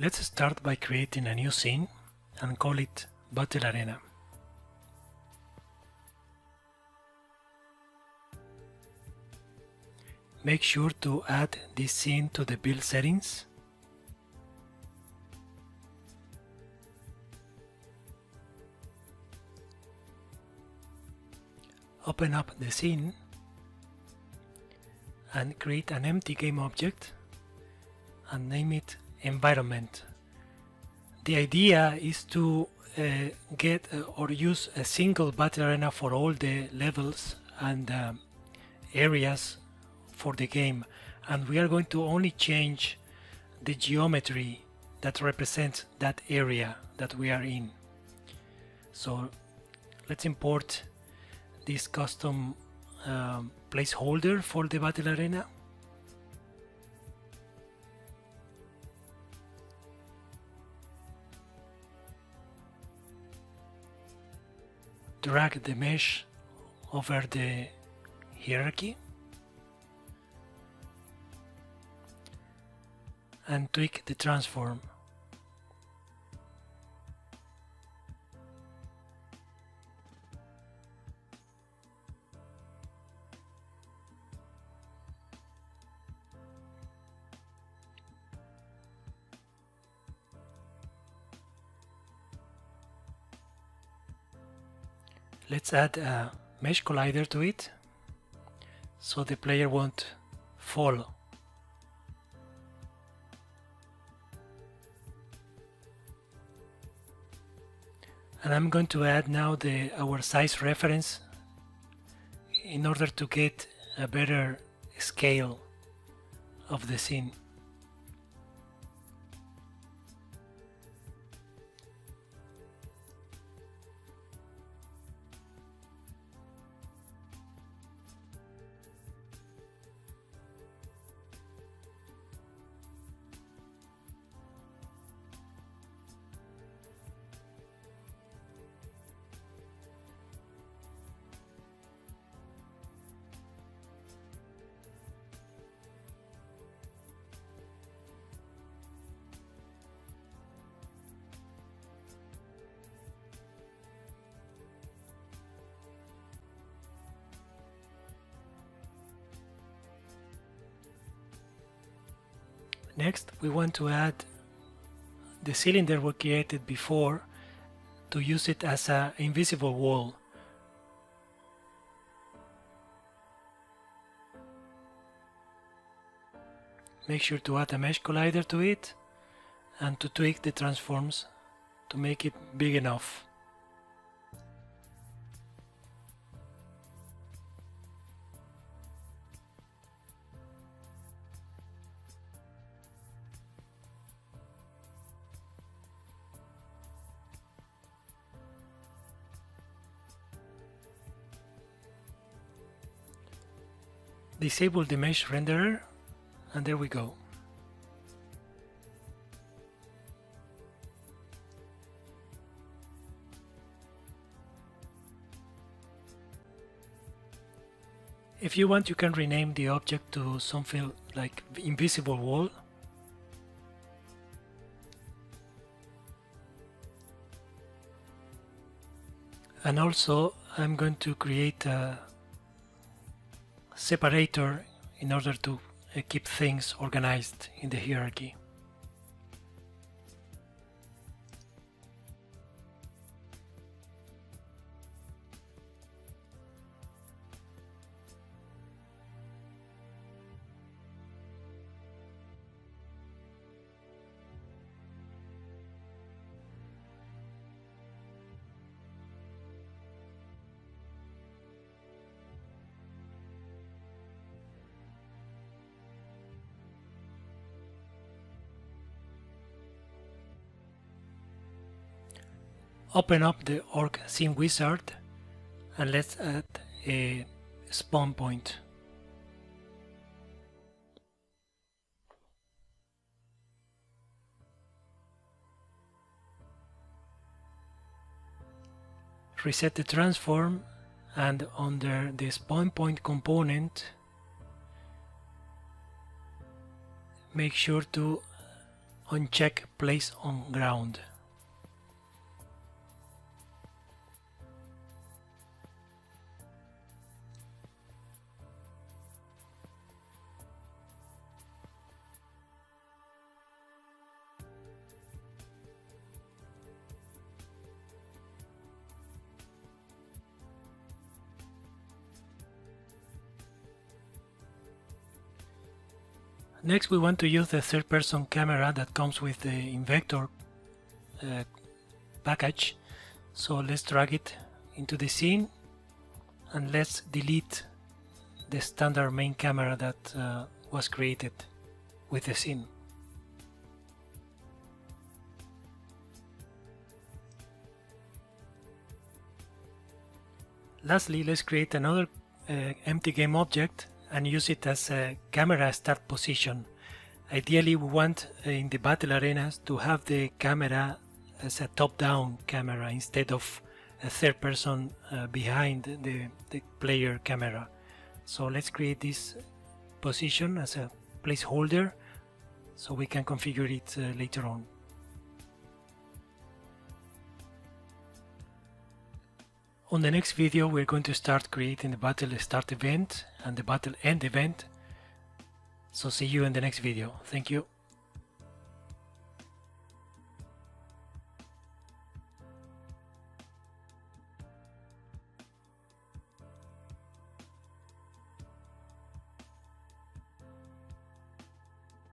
Let's start by creating a new scene and call it Battle Arena. Make sure to add this scene to the build settings. Open up the scene and create an empty game object and name it environment. The idea is to get or use a single battle arena for all the levels and areas for the game, and we are going to only change the geometry that represents that area that we are in. So let's import this custom placeholder for the battle arena. Drag the mesh over the hierarchy and tweak the transform. Let's add a mesh collider to it so the player won't fall. And I'm going to add now our size reference in order to get a better scale of the scene. Next, we want to add the cylinder we created before to use it as an invisible wall. Make sure to add a mesh collider to it and to tweak the transforms to make it big enough. Disable the mesh renderer, and there we go. If you want, you can rename the object to something like invisible wall. And also I'm going to create a separator in order to keep things organized in the hierarchy. Open up the ORK Scene Wizard and let's add a spawn point. Reset the transform, and under the spawn point component make sure to uncheck place on ground. Next, we want to use the third-person camera that comes with the Invector package. So let's drag it into the scene and let's delete the standard main camera that was created with the scene. Lastly, let's create another empty game object and use it as a camera start position. Ideally, we want in the battle arenas to have the camera as a top-down camera instead of a third person behind the player camera. So let's create this position as a placeholder so we can configure it later on. On the next video, we're going to start creating the battle start event and the battle end event. So see you in the next video. Thank you.